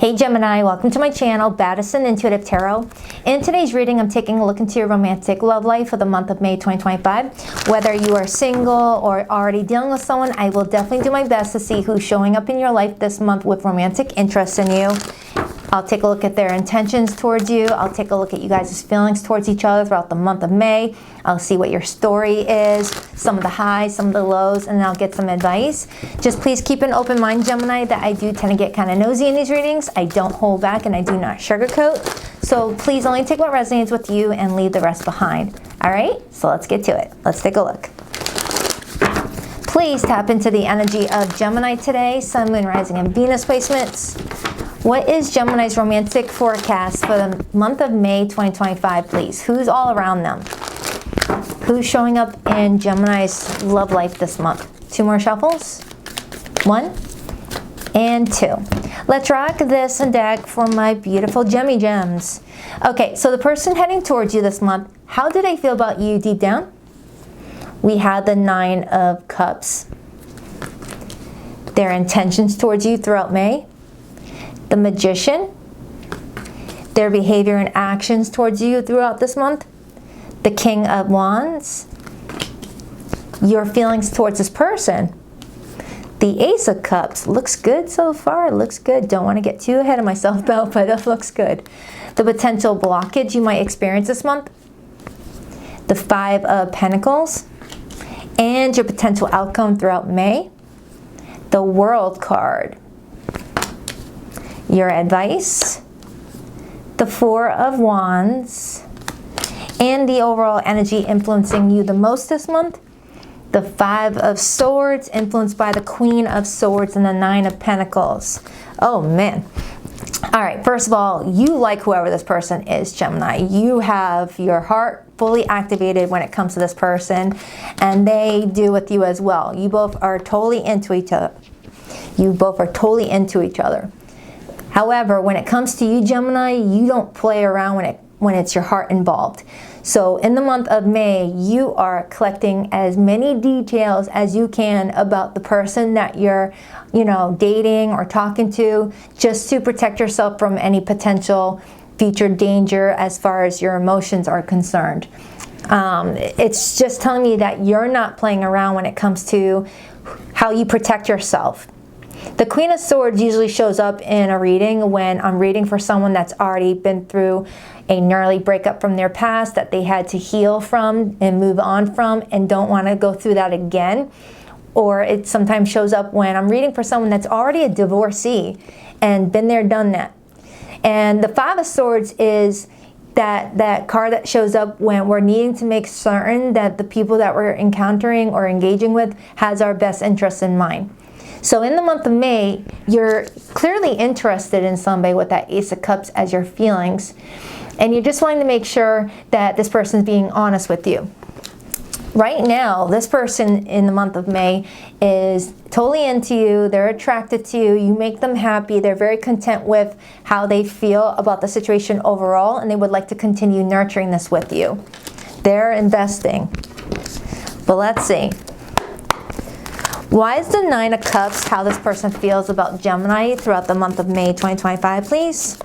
Hey Gemini, welcome to my channel, Baddison Intuitive Tarot. In today's reading, I'm taking a look into your romantic love life for the month of May 2025. Whether you are single or already dealing with someone, I will definitely do my best to see who's showing up in your life this month with romantic interest in you. I'll take a look at their intentions towards you. I'll take a look at you guys' feelings towards each other throughout the month of May. I'll see what your story is, some of the highs, some of the lows, and then I'll get some advice. Just please keep an open mind, Gemini, that I do tend to get kind of nosy in these readings. I don't hold back and I do not sugarcoat. So please only take what resonates with you and leave the rest behind. All right, so let's get to it. Let's take a look. Please tap into the energy of Gemini today, Sun, Moon, Rising, and Venus placements. What is Gemini's romantic forecast for the month of May 2025, please? Who's all around them? Who's showing up in Gemini's love life this month? Two more shuffles. 1 and 2. Let's rock this deck for my beautiful Gemmy Gems. Okay, so the person heading towards you this month, how do they feel about you deep down? We had the 9 of Cups. Their intentions towards you throughout May. The Magician, their behavior and actions towards you throughout this month. The King of Wands, your feelings towards this person. The Ace of Cups, looks good so far, looks good. Don't want to get too ahead of myself though, but it looks good. The potential blockage you might experience this month. The 5 of Pentacles, and your potential outcome throughout May. The World card. Your advice, the 4 of Wands, and the overall energy influencing you the most this month, the 5 of Swords, influenced by the Queen of Swords and the 9 of Pentacles. Oh man. All right, first of all, you like whoever this person is, Gemini. You have your heart fully activated when it comes to this person, and they do with you as well. You both are totally into each other. You both are totally into each other. However, when it comes to you, Gemini, you don't play around when it's your heart involved. So in the month of May, you are collecting as many details as you can about the person that you're, dating or talking to, just to protect yourself from any potential future danger as far as your emotions are concerned. It's just telling me that you're not playing around when it comes to how you protect yourself. The Queen of Swords usually shows up in a reading when I'm reading for someone that's already been through a gnarly breakup from their past that they had to heal from and move on from and don't want to go through that again. Or it sometimes shows up when I'm reading for someone that's already a divorcee and been there, done that. And the 5 of Swords is that card that shows up when we're needing to make certain that the people that we're encountering or engaging with has our best interests in mind. So in the month of May, you're clearly interested in somebody with that Ace of Cups as your feelings. And you're just wanting to make sure that this person's being honest with you. Right now, this person in the month of May is totally into you. They're attracted to you. You make them happy. They're very content with how they feel about the situation overall, and they would like to continue nurturing this with you. They're investing. But let's see. Why is the 9 of Cups how this person feels about Gemini throughout the month of May 2025, please?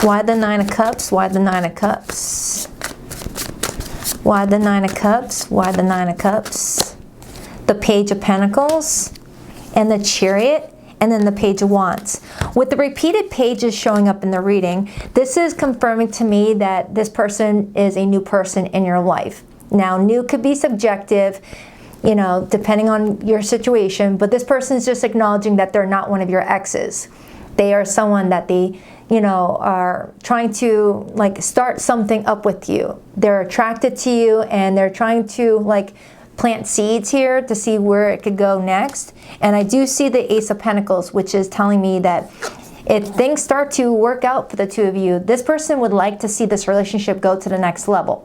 Why the 9 of Cups? Why the 9 of Cups? Why the 9 of Cups? Why the 9 of Cups? The Page of Pentacles and the Chariot, and then the Page of Wands. With the repeated pages showing up in the reading, this is confirming to me that this person is a new person in your life. Now, new could be subjective, depending on your situation, but this person is just acknowledging that they're not one of your exes. They are someone that they, are trying to start something up with you. They're attracted to you and they're trying to plant seeds here to see where it could go next. And I do see the Ace of Pentacles, which is telling me that if things start to work out for the two of you, this person would like to see this relationship go to the next level.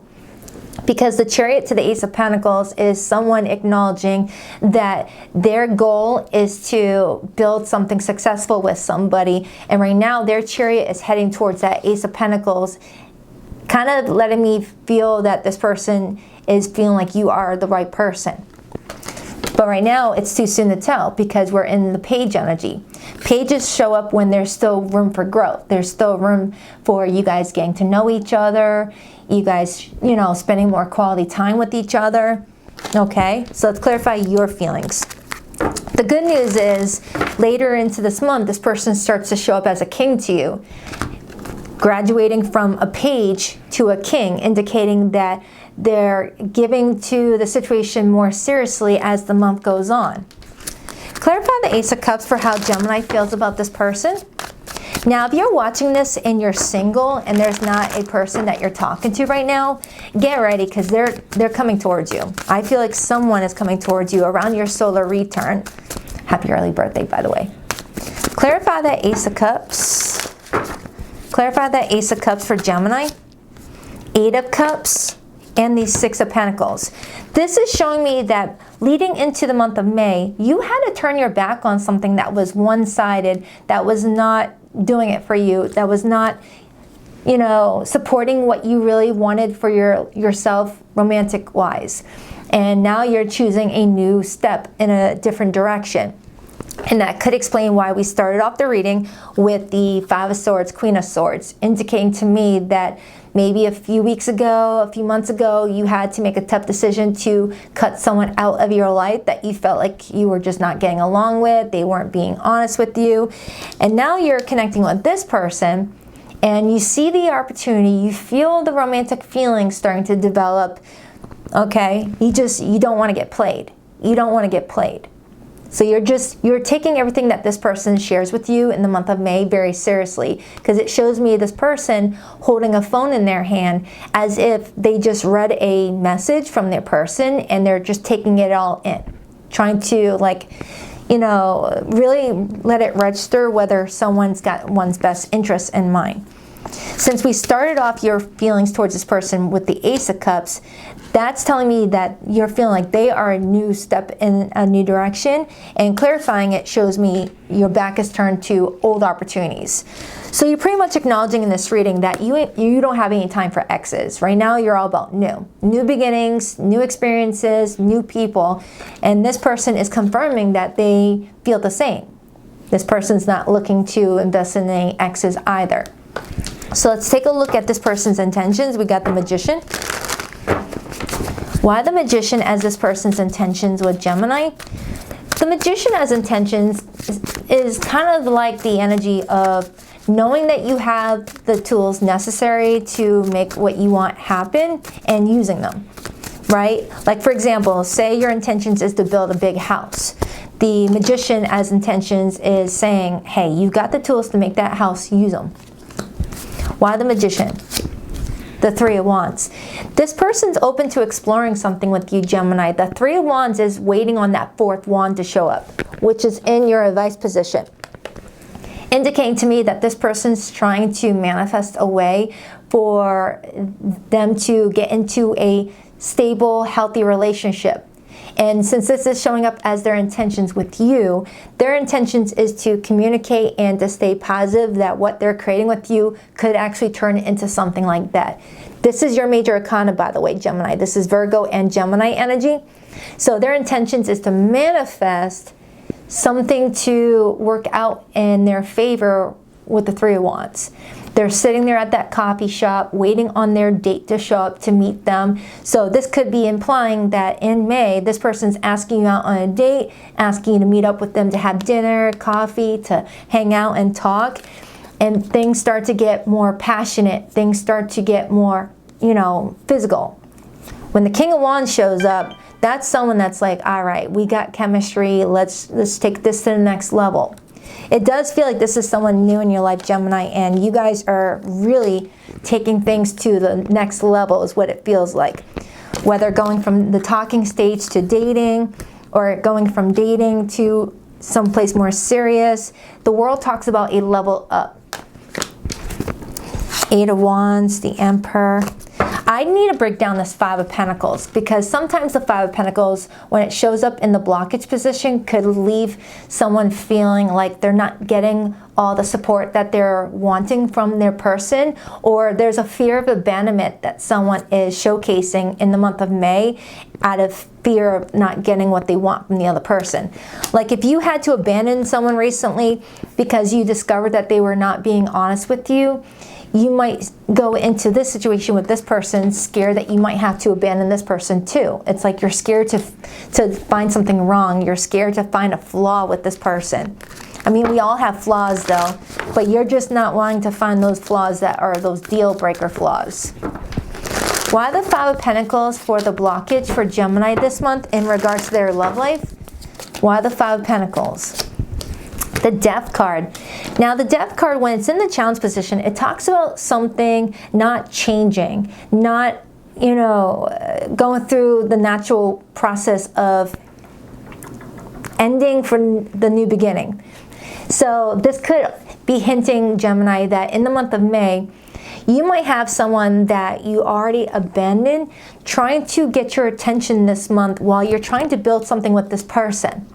Because the Chariot to the Ace of Pentacles is someone acknowledging that their goal is to build something successful with somebody. And right now their Chariot is heading towards that Ace of Pentacles, kind of letting me feel that this person is feeling like you are the right person. But right now, it's too soon to tell because we're in the page energy. Pages show up when there's still room for growth. There's still room for you guys getting to know each other, you guys, you know, spending more quality time with each other. Okay, so let's clarify your feelings. The good news is later into this month, this person starts to show up as a king to you, graduating from a page to a king, indicating that they're giving to the situation more seriously as the month goes on. Clarify the Ace of Cups for how Gemini feels about this person. Now, if you're watching this and you're single and there's not a person that you're talking to right now, get ready because they're coming towards you. I feel like someone is coming towards you around your solar return. Happy early birthday, by the way. Clarify that Ace of Cups. Clarify that Ace of Cups for Gemini, 8 of Cups, and the 6 of Pentacles. This is showing me that leading into the month of May, you had to turn your back on something that was one-sided, that was not doing it for you, that was not, you know, supporting what you really wanted for yourself romantic-wise. And now you're choosing a new step in a different direction. And that could explain why we started off the reading with the 5 of Swords, Queen of Swords, indicating to me that maybe a few weeks ago, a few months ago, you had to make a tough decision to cut someone out of your life that you felt like you were just not getting along with, they weren't being honest with you. And now you're connecting with this person and you see the opportunity, you feel the romantic feelings starting to develop, okay? You don't want to get played. You don't want to get played. So you're taking everything that this person shares with you in the month of May very seriously, because it shows me this person holding a phone in their hand as if they just read a message from their person and they're just taking it all in, trying to, like, you know, really let it register whether someone's got one's best interests in mind. Since we started off your feelings towards this person with the Ace of Cups, that's telling me that you're feeling like they are a new step in a new direction, and clarifying it shows me your back is turned to old opportunities. So you're pretty much acknowledging in this reading that you don't have any time for exes. Right now you're all about new beginnings, new experiences, new people, and this person is confirming that they feel the same. This person's not looking to invest in any exes either. So let's take a look at this person's intentions. We got the Magician. Why the Magician as this person's intentions with Gemini? The Magician as intentions is kind of like the energy of knowing that you have the tools necessary to make what you want happen and using them, right? Like, for example, say your intentions is to build a big house. The Magician as intentions is saying, hey, you've got the tools to make that house, use them. Why the Magician? The 3 of Wands. This person's open to exploring something with you, Gemini. The 3 of Wands is waiting on that 4th wand to show up, which is in your advice position, indicating to me that this person's trying to manifest a way for them to get into a stable, healthy relationship. And since this is showing up as their intentions with you, their intentions is to communicate and to stay positive that what they're creating with you could actually turn into something like that. This is your major arcana, by the way, Gemini. This is Virgo and Gemini energy. So their intentions is to manifest something to work out in their favor with the 3 of Wands. They're sitting there at that coffee shop waiting on their date to show up to meet them. So this could be implying that in May, this person's asking you out on a date, asking you to meet up with them to have dinner, coffee, to hang out and talk. And things start to get more passionate. Things start to get more, you know, physical. When the King of Wands shows up, that's someone that's like, all right, we got chemistry. Let's take this to the next level. It does feel like this is someone new in your life, Gemini, and you guys are really taking things to the next level is what it feels like. Whether going from the talking stage to dating, or going from dating to someplace more serious, the world talks about a level up. 8 of Wands, the Emperor. I need to break down this 5 of Pentacles, because sometimes the 5 of Pentacles, when it shows up in the blockage position, could leave someone feeling like they're not getting all the support that they're wanting from their person, or there's a fear of abandonment that someone is showcasing in the month of May out of fear of not getting what they want from the other person. Like if you had to abandon someone recently because you discovered that they were not being honest with you, you might go into this situation with this person scared that you might have to abandon this person too. It's like you're scared to find something wrong. You're scared to find a flaw with this person. I mean, we all have flaws though, but you're just not wanting to find those flaws that are those deal breaker flaws. Why the Five of Pentacles for the blockage for Gemini this month in regards to their love life? Why the Five of Pentacles? The Death card. Now the Death card, when it's in the challenge position, it talks about something not changing, not, you know, going through the natural process of ending for the new beginning. So this could be hinting, Gemini, that in the month of May, you might have someone that you already abandoned trying to get your attention this month while you're trying to build something with this person.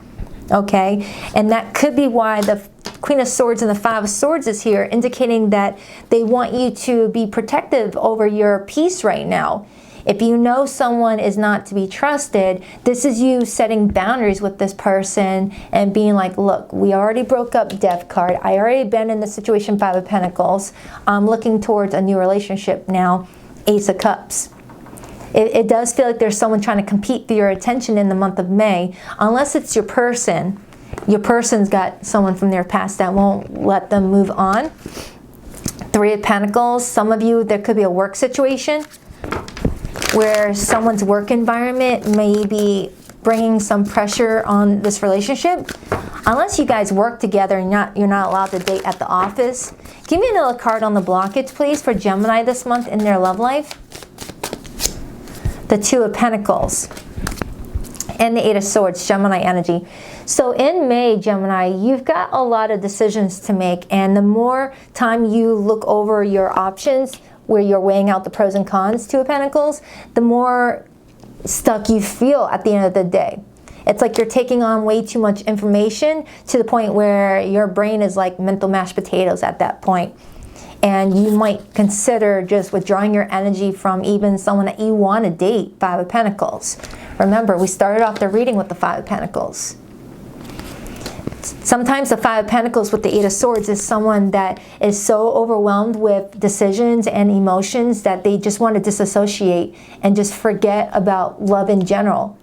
Okay, and that could be why the Queen of Swords and the Five of Swords is here, indicating that they want you to be protective over your peace right now. If you know someone is not to be trusted, this is you setting boundaries with this person and being like, look, we already broke up, Death card. I already abandoned the situation, Five of Pentacles. I'm looking towards a new relationship now, Ace of Cups. It does feel like there's someone trying to compete for your attention in the month of May, unless it's your person. Your person's got someone from their past that won't let them move on. Three of Pentacles. Some of you, there could be a work situation where someone's work environment may be bringing some pressure on this relationship. Unless you guys work together and you're not allowed to date at the office. Give me another card on the blockage, please, for Gemini this month in their love life. The Two of Pentacles and the Eight of Swords, Gemini energy. So in May, Gemini, you've got a lot of decisions to make, and the more time you look over your options where you're weighing out the pros and cons, Two of Pentacles, the more stuck you feel at the end of the day. It's like you're taking on way too much information to the point where your brain is like mental mashed potatoes at that point. And you might consider just withdrawing your energy from even someone that you want to date, Five of Pentacles. Remember, we started off the reading with the Five of Pentacles. Sometimes the Five of Pentacles with the Eight of Swords is someone that is so overwhelmed with decisions and emotions that they just want to disassociate and just forget about love in general.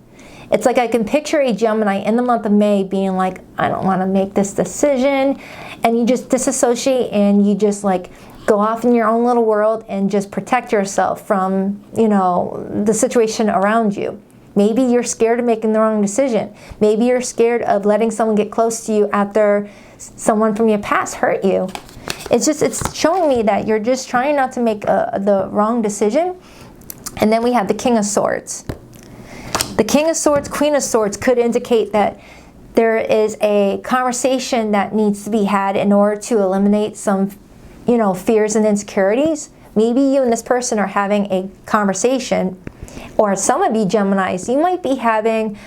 It's like I can picture a Gemini in the month of May being like, I don't want to make this decision. And you just disassociate and you just like go off in your own little world and just protect yourself from, you know, the situation around you. Maybe you're scared of making the wrong decision. Maybe you're scared of letting someone get close to you after someone from your past hurt you. It's showing me that you're just trying not to make the wrong decision. And then we have the King of Swords. The King of Swords, Queen of Swords could indicate that there is a conversation that needs to be had in order to eliminate some, you know, fears and insecurities. Maybe you and this person are having a conversation, or some of you Geminis, you might be having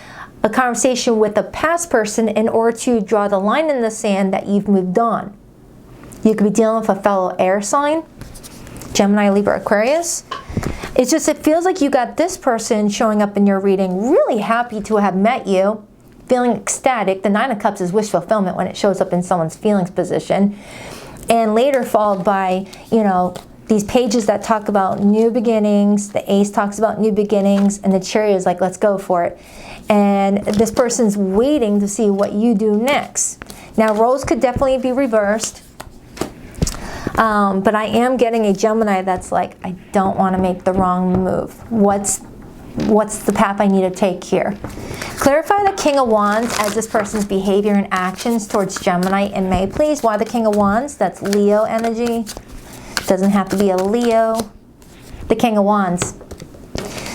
a conversation with a past person in order to draw the line in the sand that you've moved on. You could be dealing with a fellow air sign, Gemini, Libra, Aquarius. It's just, it feels like you got this person showing up in your reading, really happy to have met you, feeling ecstatic. The Nine of Cups is wish fulfillment when it shows up in someone's feelings position. And later followed by, you know, these pages that talk about new beginnings. The Ace talks about new beginnings, and the Chariot is like, let's go for it. And this person's waiting to see what you do next. Now, roles could definitely be reversed. But I am getting a Gemini that's like, I don't want to make the wrong move. What's the path I need to take here? Clarify the King of Wands as this person's behavior and actions towards Gemini in May, please. Why the King of Wands? That's Leo energy. Doesn't have to be a Leo. The King of Wands.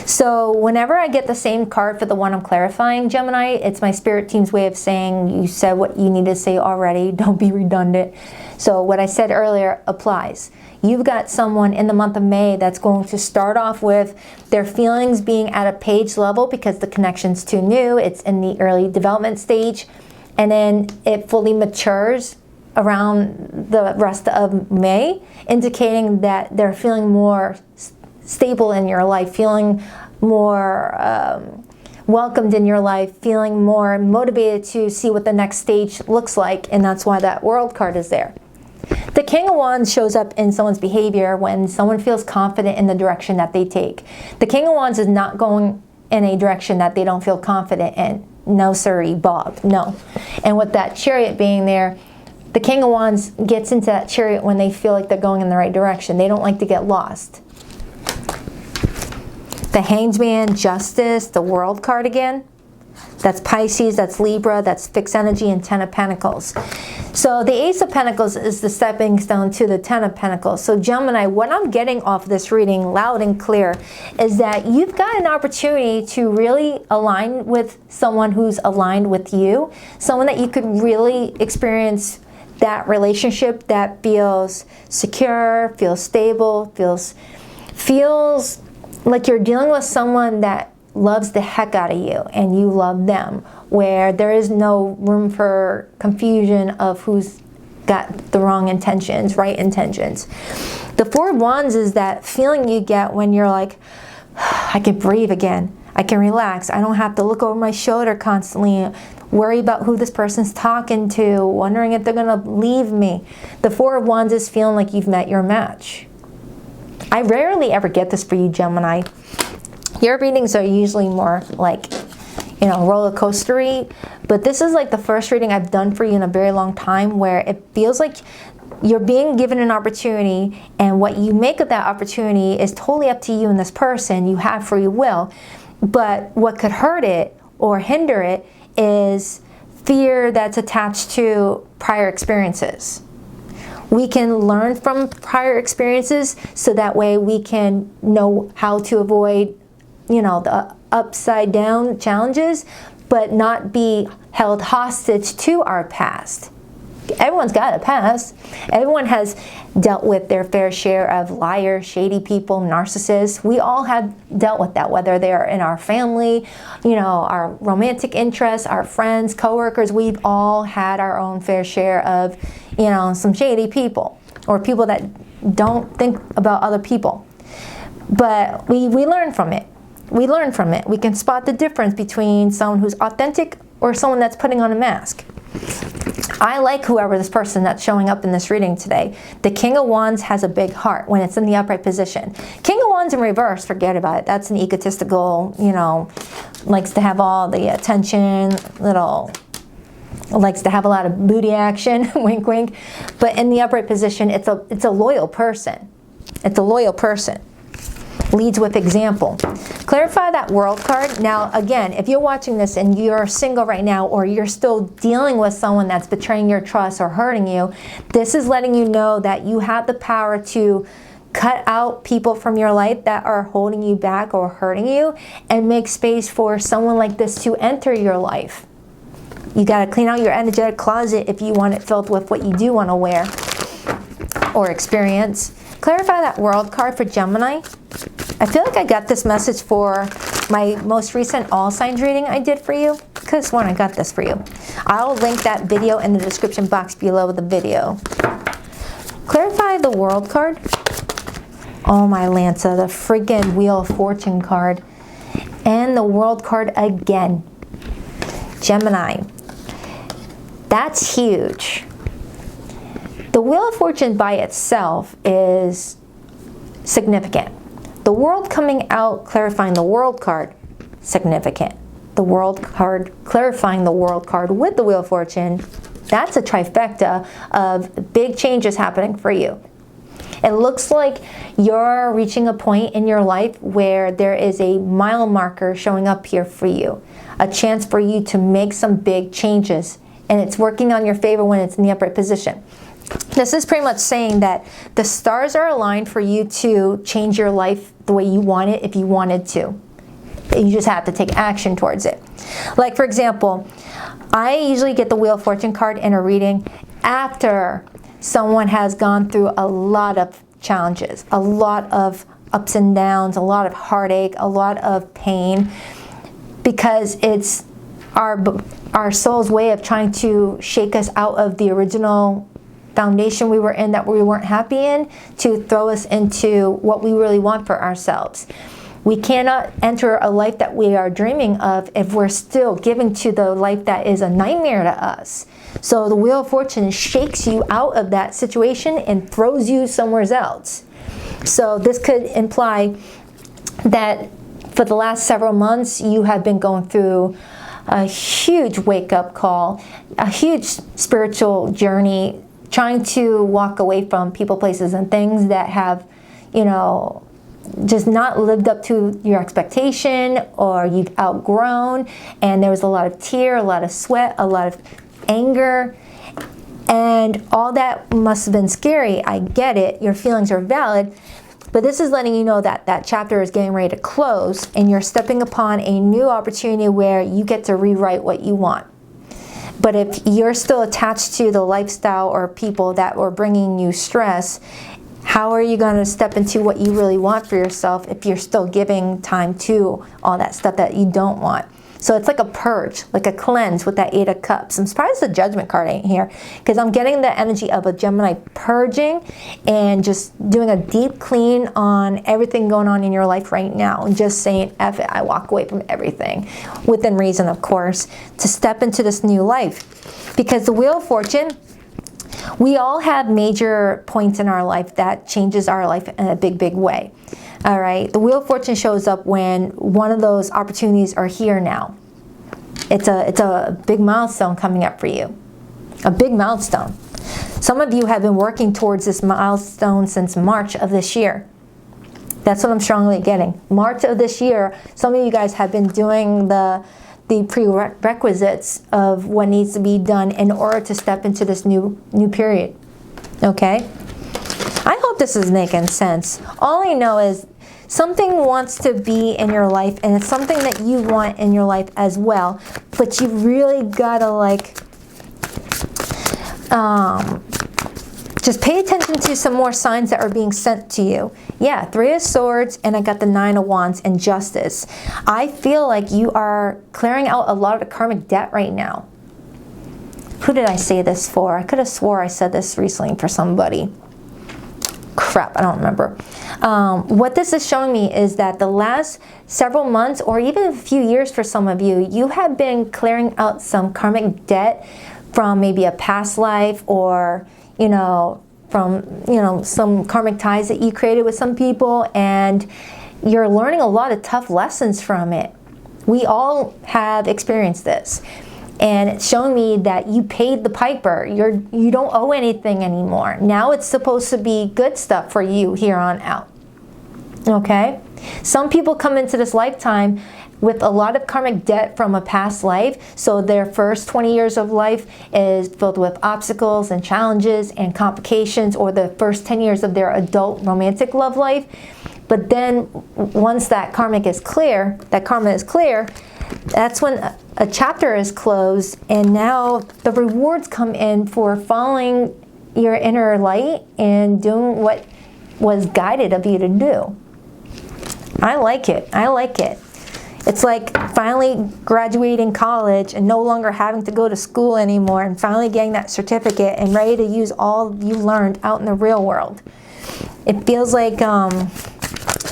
So whenever I get the same card for the one I'm clarifying, Gemini, it's my spirit team's way of saying you said what you need to say already. Don't be redundant. So what I said earlier applies. You've got someone in the month of May that's going to start off with their feelings being at a page level because the connection's too new. It's in the early development stage. And then it fully matures around the rest of May, indicating that they're feeling more stable in your life, feeling more welcomed in your life, feeling more motivated to see what the next stage looks like, and that's why that World card is there. The King of Wands shows up in someone's behavior when someone feels confident in the direction that they take. The King of Wands is not going in a direction that they don't feel confident in. No siree, Bob, no. And with that Chariot being there, the King of Wands gets into that Chariot when they feel like they're going in the right direction. They don't like to get lost. The Hanged Man, Justice, the World card again. That's Pisces, that's Libra, that's fixed energy, and Ten of Pentacles. So the Ace of Pentacles is the stepping stone to the Ten of Pentacles. So Gemini, what I'm getting off this reading loud and clear is that you've got an opportunity to really align with someone who's aligned with you. Someone that you could really experience that relationship that feels secure, feels stable, feels like you're dealing with someone that loves the heck out of you and you love them, where there is no room for confusion of who's got the wrong intentions, right intentions. The Four of Wands is that feeling you get when you're like, I can breathe again, I can relax, I don't have to look over my shoulder constantly, worry about who this person's talking to, wondering if they're gonna leave me. The Four of Wands is feeling like you've met your match. I rarely ever get this for you, Gemini. Your readings are usually more like, you know, roller coastery, but this is like the first reading I've done for you in a very long time where it feels like you're being given an opportunity, and what you make of that opportunity is totally up to you and this person. You have free will, but what could hurt it or hinder it is fear that's attached to prior experiences. We can learn from prior experiences so that way we can know how to avoid, you know, the upside down challenges, but not be held hostage to our past. Everyone's got a past. Everyone has dealt with their fair share of liars, shady people, narcissists. We all have dealt with that, whether they're in our family, you know, our romantic interests, our friends, coworkers. We've all had our own fair share of, you know, some shady people or people that don't think about other people. But we learn from it. We learn from it. We can spot the difference between someone who's authentic or someone that's putting on a mask. I like whoever this person that's showing up in this reading today. The King of Wands has a big heart when it's in the upright position. King of Wands in reverse, forget about it. That's an egotistical, you know, likes to have all the attention, likes to have a lot of booty action, wink, wink. But in the upright position, it's a loyal person. It's a loyal person. Leads with example. Clarify that World card. Now, again, if you're watching this and you're single right now, or you're still dealing with someone that's betraying your trust or hurting you, this is letting you know that you have the power to cut out people from your life that are holding you back or hurting you, and make space for someone like this to enter your life. You got to clean out your energetic closet if you want it filled with what you do want to wear or experience. Clarify that World card for Gemini. I feel like I got this message for my most recent all signs reading I did for you. Could have sworn I got this for you. I'll link that video in the description box below the video. Clarify the World card. Oh my Lanza, the friggin' Wheel of Fortune card. And the World card again. Gemini. That's huge. The Wheel of Fortune by itself is significant. The World coming out, clarifying the World card, significant. The World card, clarifying the World card with the Wheel of Fortune, that's a trifecta of big changes happening for you. It looks like you're reaching a point in your life where there is a mile marker showing up here for you. A chance for you to make some big changes. And it's working on your favor when it's in the upright position. This is pretty much saying that the stars are aligned for you to change your life the way you want it if you wanted to. You just have to take action towards it. Like, for example, I usually get the Wheel of Fortune card in a reading after someone has gone through a lot of challenges, a lot of ups and downs, a lot of heartache, a lot of pain, because it's our soul's way of trying to shake us out of the original foundation we were in that we weren't happy in to throw us into what we really want for ourselves. We cannot enter a life that we are dreaming of if we're still giving to the life that is a nightmare to us. So the Wheel of Fortune shakes you out of that situation and throws you somewhere else. So this could imply that for the last several months, you have been going through a huge wake-up call, a huge spiritual journey, trying to walk away from people, places, and things that have, you know, just not lived up to your expectation, or you've outgrown, and there was a lot of tear, a lot of sweat, a lot of anger, and all that must have been scary. I get it. Your feelings are valid. But this is letting you know that that chapter is getting ready to close, and you're stepping upon a new opportunity where you get to rewrite what you want. But if you're still attached to the lifestyle or people that were bringing you stress, how are you going to step into what you really want for yourself if you're still giving time to all that stuff that you don't want? So it's like a purge, like a cleanse with that 8 of Cups. I'm surprised the Judgment card ain't here, because I'm getting the energy of a Gemini purging and just doing a deep clean on everything going on in your life right now, and just saying, F it, I walk away from everything, within reason, of course, to step into this new life. Because the Wheel of Fortune, we all have major points in our life that changes our life in a big, big way. All right, the Wheel of Fortune shows up when one of those opportunities are here now. It's a big milestone coming up for you, a big milestone. Some of you have been working towards this milestone since March of this year. That's what I'm strongly getting. March of this year, some of you guys have been doing the prerequisites of what needs to be done in order to step into this new period. Okay? I hope this is making sense. All I know is something wants to be in your life, and it's something that you want in your life as well, but you really gotta like just pay attention to some more signs that are being sent to you. Yeah, 3 of Swords, and I got the 9 of Wands and Justice. I feel like you are clearing out a lot of karmic debt right now. Who did I say this for? I could have swore I said this recently for somebody. Crap, I don't remember. What this is showing me is that the last several months, or even a few years for some of you, you have been clearing out some karmic debt from maybe a past life, or, you know, from, you know, some karmic ties that you created with some people, and you're learning a lot of tough lessons from it. We all have experienced this. And it's showing me that you paid the piper. You don't owe anything anymore. Now it's supposed to be good stuff for you here on out. Okay? Some people come into this lifetime with a lot of karmic debt from a past life. So their first 20 years of life is filled with obstacles and challenges and complications, or the first 10 years of their adult romantic love life. But then once that karma is clear, that's when a chapter is closed, and now the rewards come in for following your inner light and doing what was guided of you to do. I like it. I like it. It's like finally graduating college and no longer having to go to school anymore, and finally getting that certificate and ready to use all you learned out in the real world. It feels like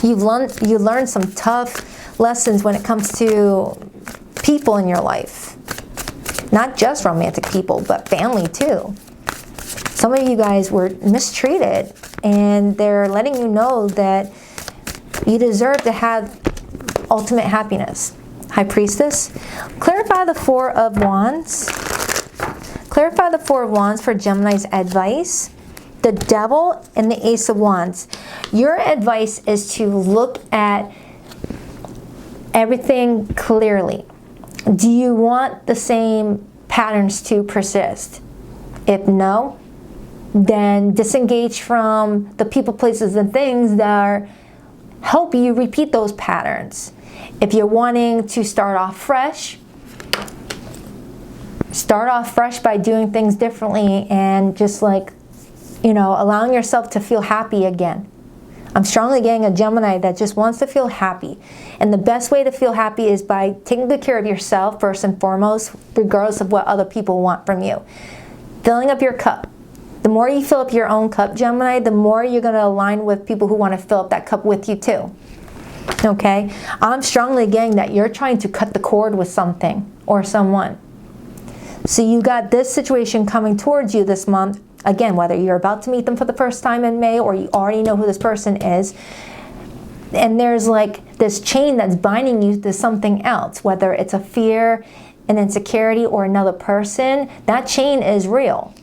you learned some tough lessons when it comes to people in your life. Not just romantic people, but family too. Some of you guys were mistreated, and they're letting you know that you deserve to have ultimate happiness. High Priestess. Clarify the 4 of Wands. Clarify the 4 of Wands for Gemini's advice. The Devil and the Ace of Wands. Your advice is to look at everything clearly. Do you want the same patterns to persist? If no, then disengage from the people, places, and things that help you repeat those patterns. If you're wanting to start off fresh by doing things differently, and just like, you know, allowing yourself to feel happy again. I'm strongly getting a Gemini that just wants to feel happy. And the best way to feel happy is by taking good care of yourself first and foremost, regardless of what other people want from you. Filling up your cup. The more you fill up your own cup, Gemini, the more you're going to align with people who want to fill up that cup with you too. Okay? I'm strongly getting that you're trying to cut the cord with something or someone. So you got this situation coming towards you this month. Again, whether you're about to meet them for the first time in May or you already know who this person is. And there's like this chain that's binding you to something else, whether it's a fear, an insecurity, or another person. That chain is real.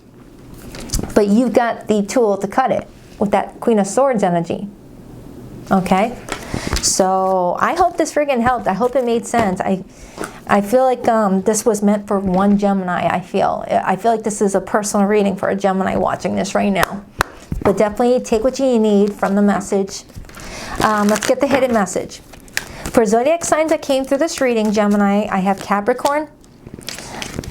But you've got the tool to cut it with that Queen of Swords energy. Okay? So I hope this friggin' helped. I hope it made sense. I feel like this was meant for one Gemini, I feel like this is a personal reading for a Gemini watching this right now. But definitely take what you need from the message. Let's get the hidden message. For zodiac signs that came through this reading, Gemini, I have Capricorn,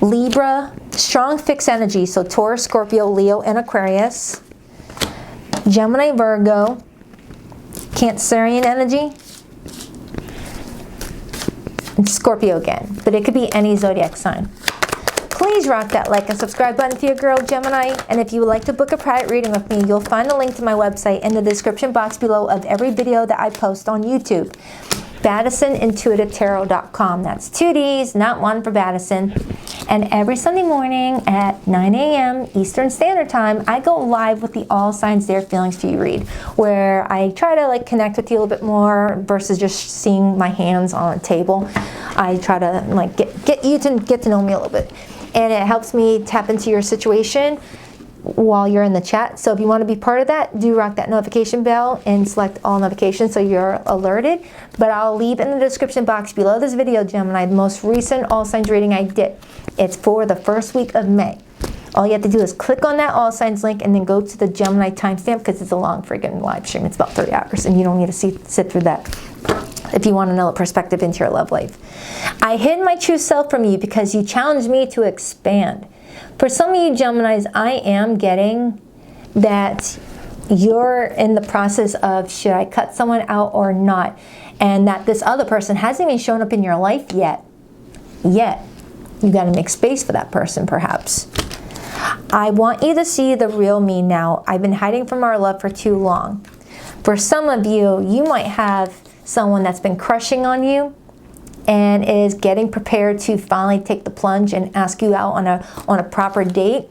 Libra, strong fixed energy, so Taurus, Scorpio, Leo, and Aquarius. Gemini, Virgo, Cancerian energy, and Scorpio again, but it could be any zodiac sign. Please rock that like and subscribe button for your girl, Gemini. And if you would like to book a private reading with me, you'll find a link to my website in the description box below of every video that I post on YouTube. BaddisonIntuitiveTarot.com. That's 2 D's, not one for Baddison. And every Sunday morning at 9 a.m. Eastern Standard Time, I go live with the All Signs Their Feelings to You read, where I try to like connect with you a little bit more versus just seeing my hands on a table. I try to like get you to get to know me a little bit. And it helps me tap into your situation while you're in the chat. So if you want to be part of that, do rock that notification bell and select all notifications so you're alerted. But I'll leave in the description box below this video, Gemini, the most recent All Signs reading I did. It's for the first week of May. All you have to do is click on that All Signs link and then go to the Gemini timestamp, because it's a long friggin' live stream. It's about 30 hours and you don't need to sit through that if you want another perspective into your love life. I hid my true self from you because you challenged me to expand. For some of you Geminis, I am getting that you're in the process of, should I cut someone out or not? And that this other person hasn't even shown up in your life yet. You got to make space for that person, perhaps. I want you to see the real me now. I've been hiding from our love for too long. For some of you, you might have someone that's been crushing on you and is getting prepared to finally take the plunge and ask you out on a proper date,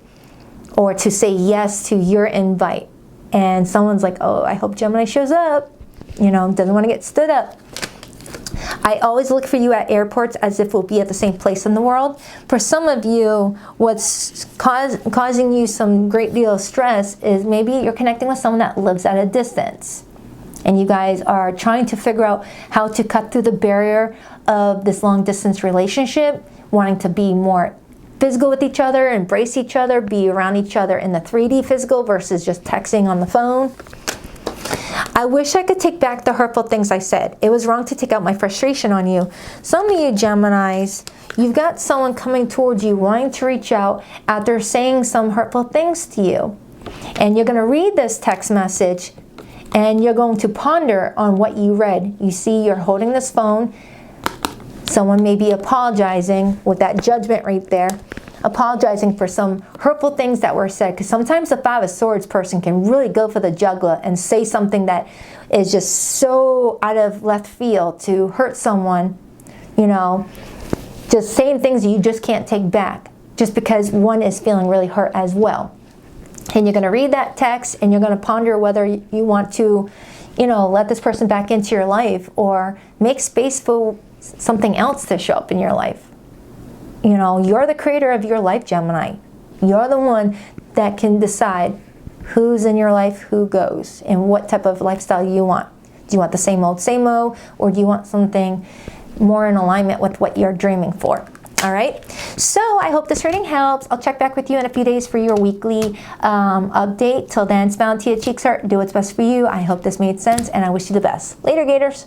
or to say yes to your invite. And someone's like, oh, I hope Gemini shows up. You know, doesn't want to get stood up. I always look for you at airports as if we'll be at the same place in the world. For some of you, what's causing you some great deal of stress is maybe you're connecting with someone that lives at a distance. And you guys are trying to figure out how to cut through the barrier of this long distance relationship, wanting to be more physical with each other, embrace each other, be around each other in the 3D physical versus just texting on the phone. I wish I could take back the hurtful things I said. It was wrong to take out my frustration on you. Some of you Geminis, you've got someone coming towards you wanting to reach out after saying some hurtful things to you. And you're going to read this text message and you're going to ponder on what you read. You see, you're holding this phone. Someone may be apologizing with that judgment right there. Apologizing for some hurtful things that were said. Because sometimes the Five of Swords person can really go for the jugular and say something that is just so out of left field to hurt someone. You know, just saying things that you just can't take back. Just because one is feeling really hurt as well. And you're going to read that text and you're going to ponder whether you want to, you know, let this person back into your life or make space for something else to show up in your life. You know, you're the creator of your life, Gemini. You're the one that can decide who's in your life, who goes, and what type of lifestyle you want. Do you want the same old, or do you want something more in alignment with what you're dreaming for? All right, so I hope this reading helps. I'll check back with you in a few days for your weekly update. Till then, smile until your cheeks hurt. Do what's best for you. I hope this made sense, and I wish you the best. Later, Gators.